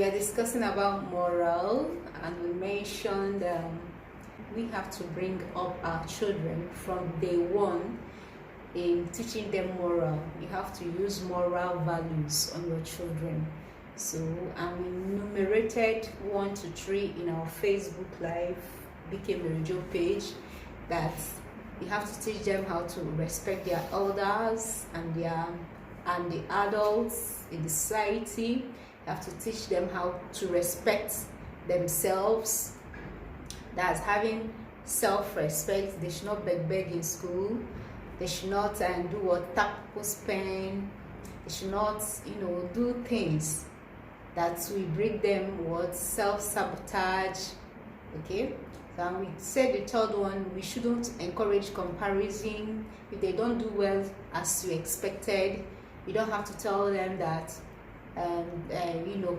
we are discussing about moral, and we mentioned we have to bring up our children from day one in teaching them moral. You have to use moral values on your children. So, and we enumerated 1 to 3 in our Facebook Live became a radio page, that you have to teach them how to respect their elders and the adults in the society. You have to teach them how to respect themselves. That's having self-respect. They should not beg in school. They should not do what tap people's pen. They should not, do things that will bring them what self-sabotage. Okay. So we said the third one, we shouldn't encourage comparison. If they don't do well as you expected, you don't have to tell them that,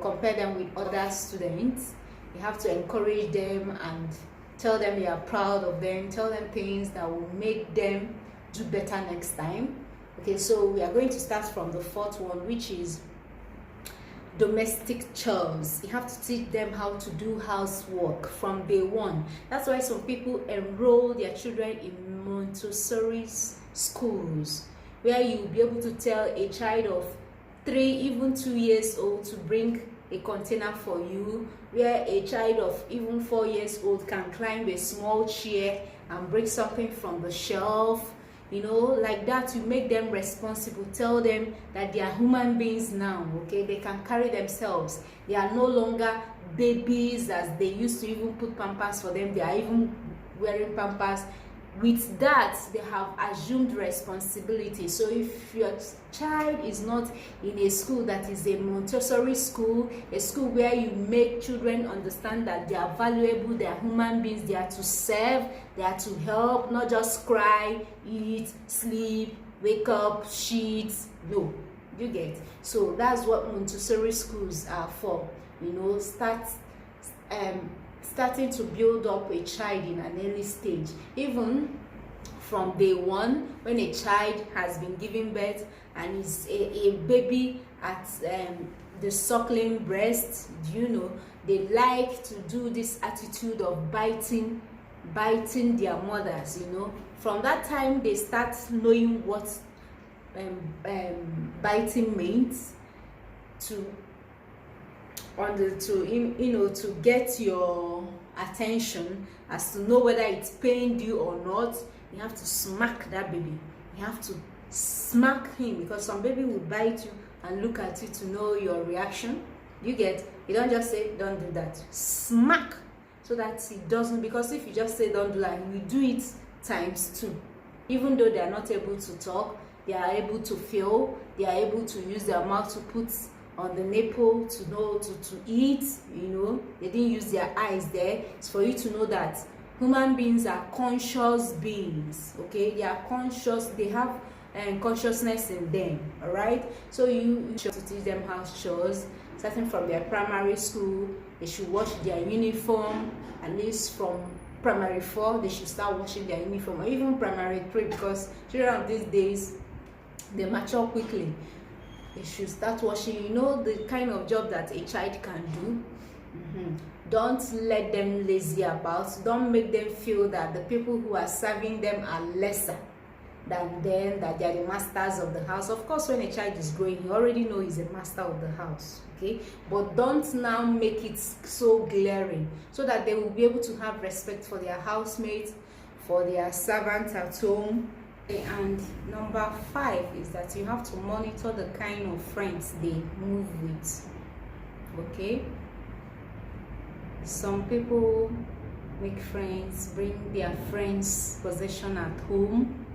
compare them with other students. You have to encourage them and tell them you are proud of them. Tell them things that will make them do better next time. Okay, so we are going to start from the fourth one, which is domestic chores. You have to teach them how to do housework from day one. That's why some people enroll their children in Montessori schools, where you'll be able to tell a child of 3, even 2 years old to bring a container for you, where a child of even 4 years old can climb a small chair and bring something from the shelf. Like that, you make them responsible. Tell them that they are human beings now, okay? They can carry themselves. They are no longer babies as they used to even put pampers for them. They are even wearing pampers. With that, they have assumed responsibility. So if your child is not in a school that is a Montessori school, a school where you make children understand that they are valuable, they are human beings, they are to serve, they are to help, not just cry, eat, sleep, wake up, shit. No, you get. So that's what Montessori schools are for. Starting to build up a child in an early stage, even from day one, when a child has been giving birth and is a baby at the suckling breast. They like to do this attitude of biting their mothers. From that time they start knowing what biting means, to get your attention, as to know whether it's pained you or not. You have to smack that baby. You have to smack him, because some baby will bite you and look at you to know your reaction. You don't just say don't do that. Smack, so that he doesn't, because if you just say don't do that, he will do it times 2. Even though they are not able to talk, they are able to feel, they are able to use their mouth to put on the nipple to know to eat. They didn't use their eyes there. It's for you to know that human beings are conscious beings. Okay, they are conscious. They have consciousness in them. All right. So you should teach them house chores, starting from their primary school. They should wash their uniform. At least from primary 4, they should start washing their uniform, or even primary 3, because children of these days, they mature quickly. They should start washing. The kind of job that a child can do. Don't let them lazy about. Don't make them feel that the people who are serving them are lesser than them, that they are the masters of the house. Of course, when a child is growing, you already know he's a master of the house. Okay, but don't now make it so glaring, so that they will be able to have respect for their housemates, for their servants at home. And number 5 is that you have to monitor the kind of friends they move with. Okay, some people make friends, bring their friends' possession at home.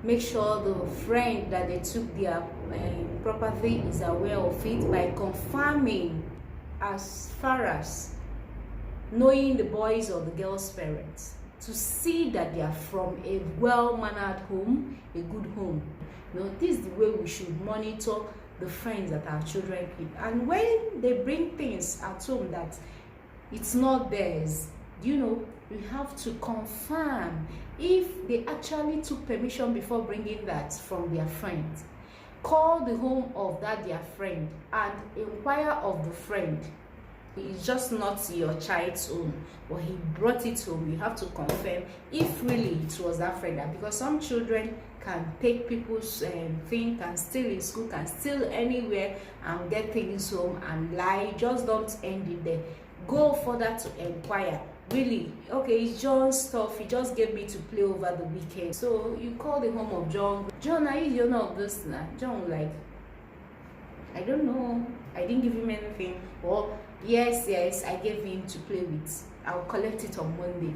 Make sure the friend that they took their property is aware of it by confirming, as far as knowing the boys or the girl's parents, to see that they are from a well-mannered home, a good home. This is the way we should monitor the friends that our children keep. And when they bring things at home that it's not theirs, we have to confirm if they actually took permission before bringing that from their friend. Call the home of that their friend and inquire of the friend It's just not your child's own, but he brought it home. You have to confirm if really it was that friend. Because some children can take people's thing, can steal in school, can steal anywhere and get things home and lie. Just don't end it there. Go further to inquire. Really, okay, it's John's stuff. He just gave me to play over the weekend. So you call the home of John. John, are you the owner of this now? John like, I don't know. I didn't give him anything. Or yes, I gave him to play with. I'll collect it on Monday.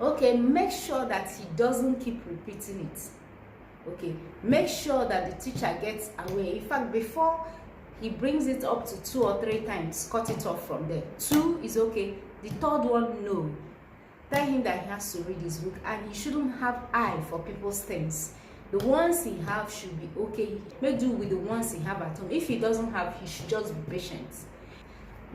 Okay, make sure that he doesn't keep repeating it. Okay, make sure that the teacher gets away. In fact, before he brings it up to 2 or 3 times, cut it off from there. 2 is okay. The third one, no. Tell him that he has to read his book and he shouldn't have eye for people's things. The ones he have should be okay. Make do with the ones he have at home. If he doesn't have, he should just be patient.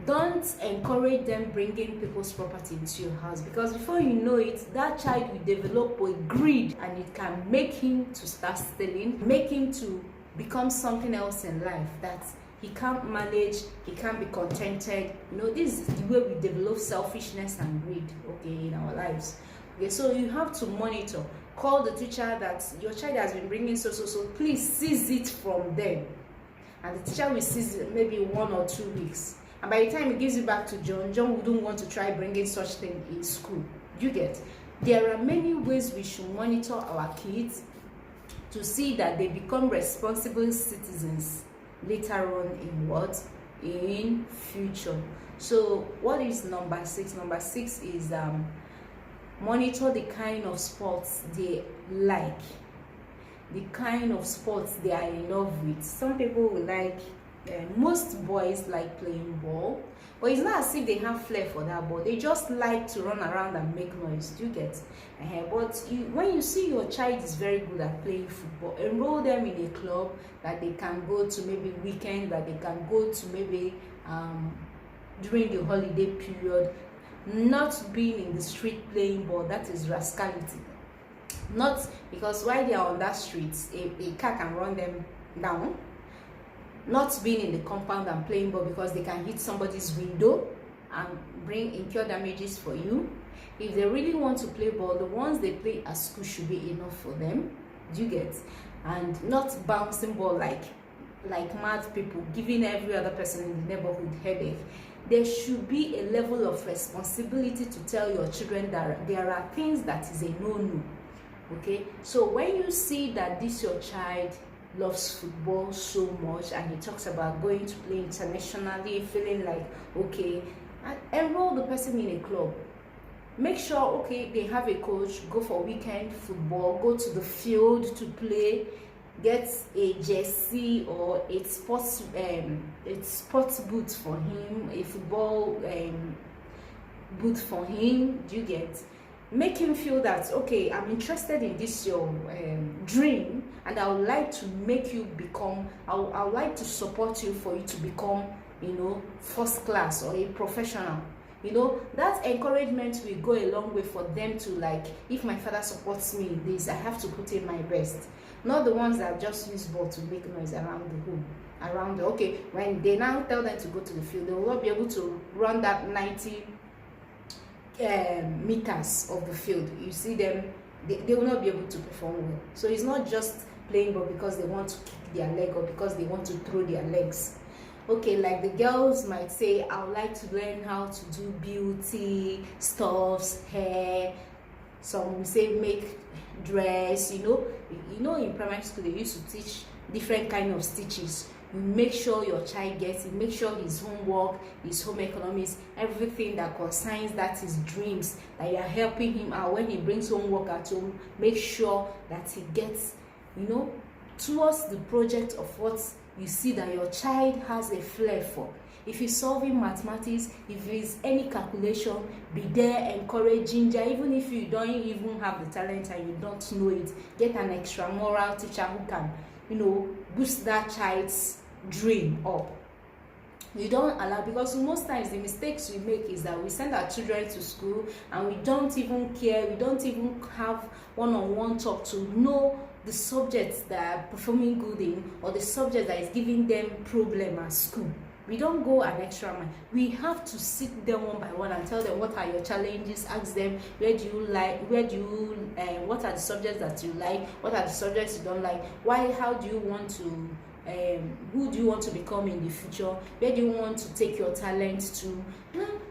Don't encourage them bringing people's property into your house, because before you know it, that child will develop a greed and it can make him to start stealing, make him to become something else in life that he can't manage, he can't be contented. You know, this is the way we develop selfishness and greed, okay, in our lives. Okay, so you have to monitor. Call the teacher that your child has been bringing so, please seize it from them. And the teacher will seize it maybe 1 or 2 weeks. And by the time he gives it back to John, John wouldn't want to try bringing such thing in school. You get? There are many ways we should monitor our kids to see that they become responsible citizens later on in what? In future. So what is number 6? Number 6 is monitor the kind of sports they like, the kind of sports they are in love with. Some people will like, most boys like playing ball, but it's not as if they have flair for that ball. They just like to run around and make noise. Do you get? But when you see your child is very good at playing football, enroll them in a club that they can go to, maybe weekend, that they can go to, maybe during the holiday period. Not being in the street playing ball, that is rascality. Not because while they are on that street, a car can run them down. Not being in the compound and playing ball because they can hit somebody's window and incur damages for you. If they really want to play ball, the ones they play at school should be enough for them. Do you get? And not bouncing ball like mad people, giving every other person in the neighborhood headache. There should be a level of responsibility to tell your children that there are things that is a no-no. Okay, so when you see that this your child loves football so much and he talks about going to play internationally, feeling like okay, and enroll the person in a club. Make sure okay they have a coach, go for weekend football, go to the field to play, get a jersey or a sports boot for him, a football boot for him. Do you get? Make him feel that okay, I'm interested in this your dream, and I would like to make you become, I would like to support you for you to become, you know, first class or a professional. You know, that encouragement will go a long way for them to like, if my father supports me in this, I have to put in my best. Not the ones that just use ball to make noise around the home, around the, okay, when they now tell them to go to the field, they will not be able to run that 90 meters of the field. You see them, they will not be able to perform well. So it's not just playing ball because they want to kick their leg or because they want to throw their legs. Okay, like the girls might say, I would like to learn how to do beauty stuffs, hair. Some will say make dress. You know in primary school they used to teach different kind of stitches. You make sure your child gets it, make sure his homework, his home economics, everything that concerns that his dreams, that you are helping him out when he brings homework at home. Make sure that he gets, you know, towards the project of what you see that your child has a flair for. If he's solving mathematics, if there's any calculation, be there, encourage, ginger. Even if you don't even have the talent and you don't know it, get an extramural teacher who can, you know, boost that child's dream up. You don't allow, because most times the mistakes we make is that we send our children to school and we don't even care, we don't even have one-on-one talk to know the subjects that are performing good in, or the subject that is giving them problem at school. We don't go an extra mile. We have to sit them one by one and tell them what are your challenges, ask them what are the subjects that you like, what are the subjects you don't like, why, how do you want to who do you want to become in the future, where do you want to take your talents to.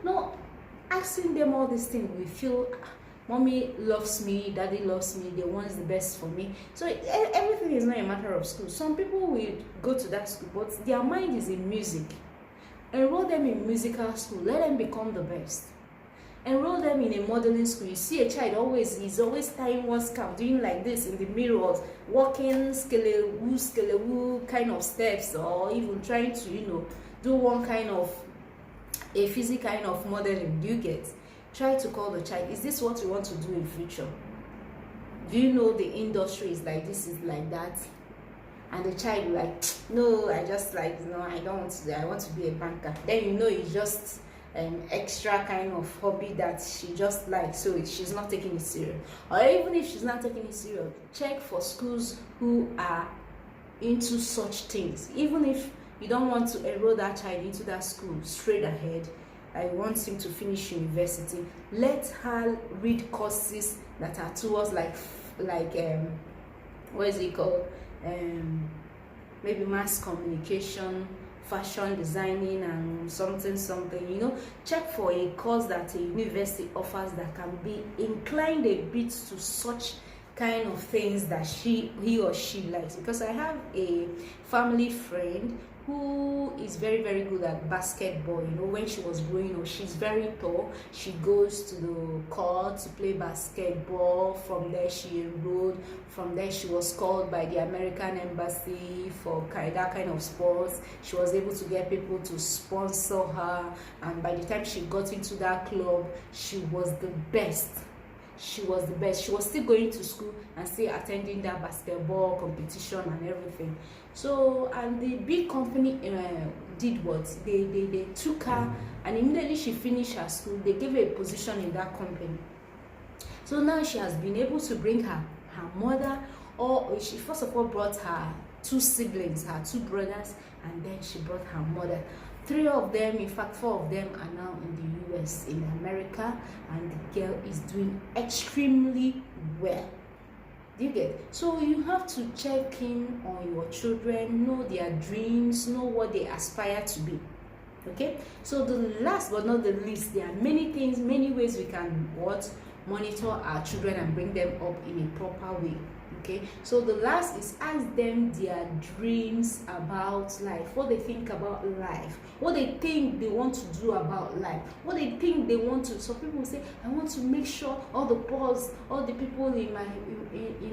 No, asking them all these things, we feel mommy loves me, daddy loves me, they want the best for me. So everything is not a matter of school. Some people will go to that school, but their mind is in music. Enroll them in musical school, let them become the best. Enroll them in a modeling school. You see a child he's always tying one scarf, doing like this in the mirrors, walking skelewu kind of steps, or even trying to do one kind of a physical kind of modeling. Do you get? Try to call the child, is this what you want to do in future? Do you know the industry is like this, is like that? And the child will like, no, I just like, no, I don't want to, I want to be a banker. Then it's just an extra kind of hobby that she just likes, so she's not taking it serious. Or even if she's not taking it serious, check for schools who are into such things. Even if you don't want to enroll that child into that school straight ahead, I want him to finish university, let her read courses that are towards like what is it called, maybe mass communication, fashion designing, and something. Check for a course that a university offers that can be inclined a bit to such kind of things that he or she likes. Because I have a family friend who is very, very good at basketball. When she was growing up, she's very tall. She goes to the court to play basketball. From there she enrolled. From there she was called by the American embassy for that kind of sports. She was able to get people to sponsor her, and by the time she got into that club, she was the best. She was the best. She was still going to school and still attending that basketball competition and everything. So, and the big company did what? They took her, and immediately she finished her school, they gave her a position in that company. So now she has been able to bring her mother, or she first of all brought her two siblings, her two brothers, and then she brought her mother. 3 of them, in fact 4 of them, are now in the US, in America, and the girl is doing extremely well. Do you get? So you have to check in on your children, know their dreams, know what they aspire to be. Okay? So the last but not the least, there are many things, many ways we can monitor our children and bring them up in a proper way. Okay, so the last is ask them their dreams about life, what they think about life, what they think they want to do about life, what they think they want to. So people say, I want to make sure all the poor, all the people in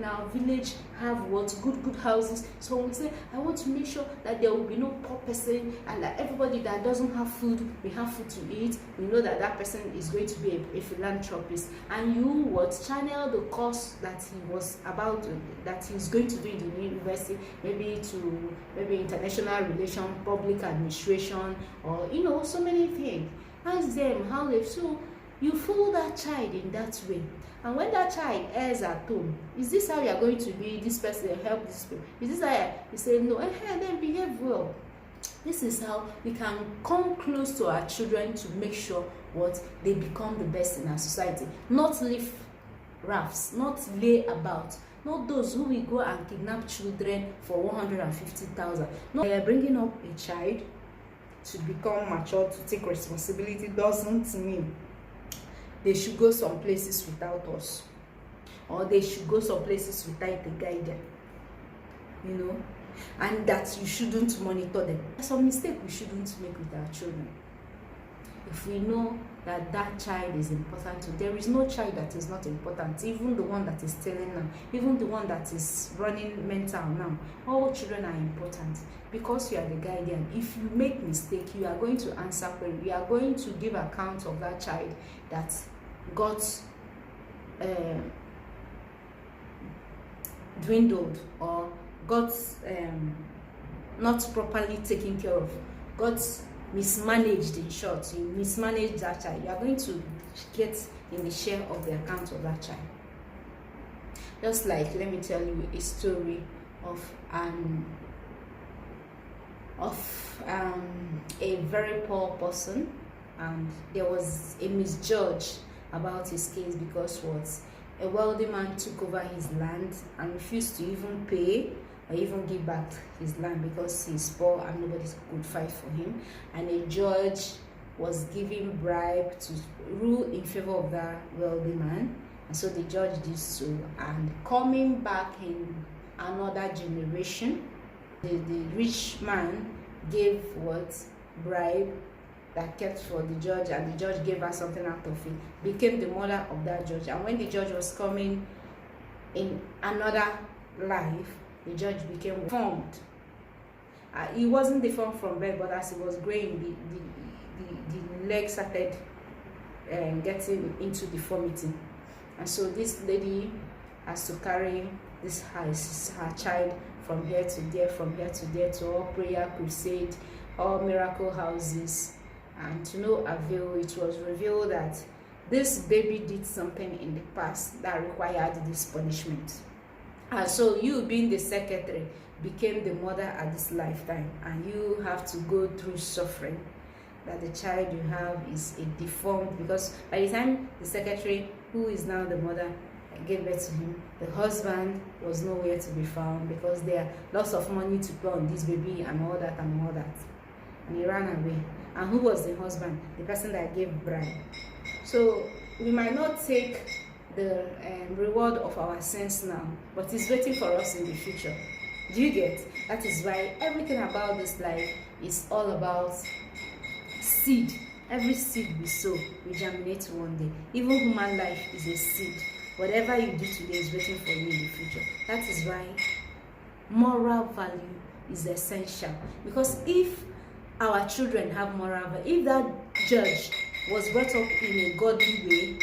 our village have good houses. So we say, I want to make sure that there will be no poor person, and that everybody that doesn't have food, we have food to eat. We know that that person is going to be a philanthropist, and you channel the course that he was about, that he's going to do in the university, maybe international relations, public administration, or so many things. Ask them how they. So you follow that child in that way, and when that child errs at home, is this how you are going to be? This person help this person. Is this how you say no? Then behave well. This is how we can come close to our children to make sure they become the best in our society. Not live rafts, not lay about. Not those who will go and kidnap children for 150,000. No, they are bringing up a child to become mature, to take responsibility, doesn't mean they should go some places without us, or they should go some places without the guidance, and that you shouldn't monitor them. Some mistake we shouldn't make with our children. If we know that that child is important to, there is no child that is not important, even the one that is stealing now, even the one that is running mental now. All children are important, because you are the guardian. If you make mistake, you are going to answer for it. You are going to give account of that child that got dwindled, or got not properly taken care of, got mismanaged. In short, you mismanaged that child. You are going to get in the share of the account of that child. Just like, let me tell you a story of of a very poor person, and there was a misjudge about his case because what, a wealthy man took over his land and refused to even pay or even give back his land because he's poor and nobody could fight for him, and a judge was giving bribe to rule in favor of that wealthy man. And so the judge did so, and coming back in another generation, the rich man gave what, bribe that kept for the judge, and the judge gave her something out of it, became the mother of that judge. And when the judge was coming in another life, the judge became deformed. He wasn't deformed from birth, but as he was growing, the leg started getting into deformity. And so this lady has to carry this her child from here to there, from here to there, to all prayer crusade, all miracle houses, and to no avail. It was revealed that this baby did something in the past that required this punishment. And so you, being the secretary, became the mother at this lifetime, and you have to go through suffering. That the child you have is a deformed, because by the time the secretary, who is now the mother, gave birth to him, the husband was nowhere to be found, because there are lots of money to pay on this baby and all that, and he ran away. And who was the husband? The person that gave bribe. So we might not take the reward of our sins now, but it's waiting for us in the future. Do you get? That is why everything about this life is all about seed. Every seed we sow will germinate one day. Even human life is a seed. Whatever you do today is waiting for you in the future. That is why moral value is essential. Because if our children have moral value, if that judge was brought up in a godly way,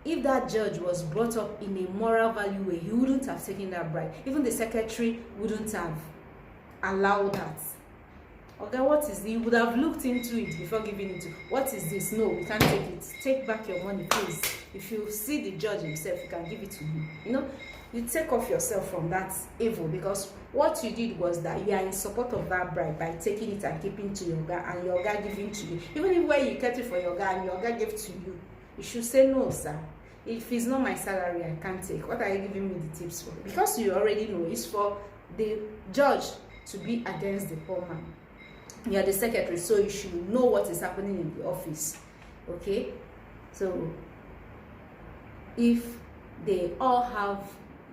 if that judge was brought up in a moral value way, he wouldn't have taken that bribe. Even the secretary wouldn't have allowed that. Okay, what is this? You would have looked into it before giving it to. What is this? No, we can't take it. Take back your money, please. If you see the judge himself, you can give it to him. You know, you take off yourself from that evil, because what you did was that you are in support of that bribe by taking it and keeping to your guy, and your guy giving to you. Even if when you kept it for your guy and your guy gave to you, you should say, no, sir. If it's not my salary, I can't take. What are you giving me the tips for? Because you already know it's for the judge to be against the poor man. You are the secretary, so you should know what is happening in the office. Okay? So if they all have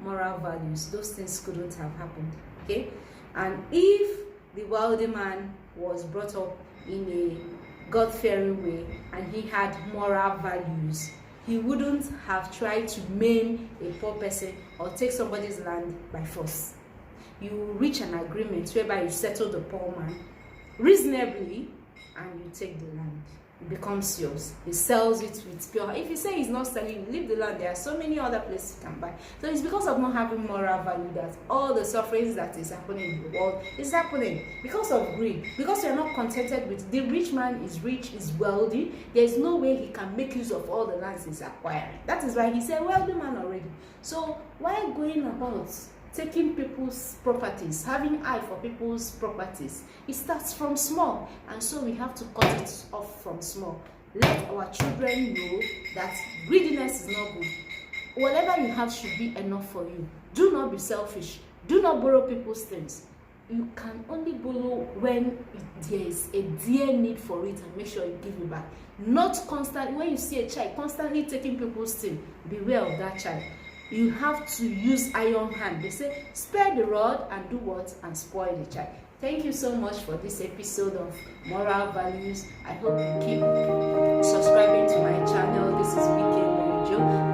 moral values, those things couldn't have happened. Okay? And if the wealthy man was brought up in a God-fearing way and he had moral values, he wouldn't have tried to maim a poor person or take somebody's land by force. You reach an agreement whereby you settle the poor man reasonably, and you take the land. It becomes yours. He sells it with pure. If you say he's not selling, leave the land. There are so many other places you can buy. So it's because of not having moral value that all the sufferings that is happening in the world is happening because of greed. Because you're not contented with the rich man is rich, is wealthy. There is no way he can make use of all the lands he's acquiring. That is why he's a wealthy man already. So why going about taking people's properties, having eye for people's properties? It starts from small, and so we have to cut it off from small. Let our children know that greediness is not good. Whatever you have should be enough for you. Do not be selfish. Do not borrow people's things. You can only borrow when there is a dear need for it, and make sure you give it back. Not constantly. When you see a child constantly taking people's things, beware of that child. You have to use iron hand. They say, spare the rod and do what? And spoil the child. Thank you so much for this episode of Moral Values. I hope you keep subscribing to my channel. This is Weekend Mary Jo.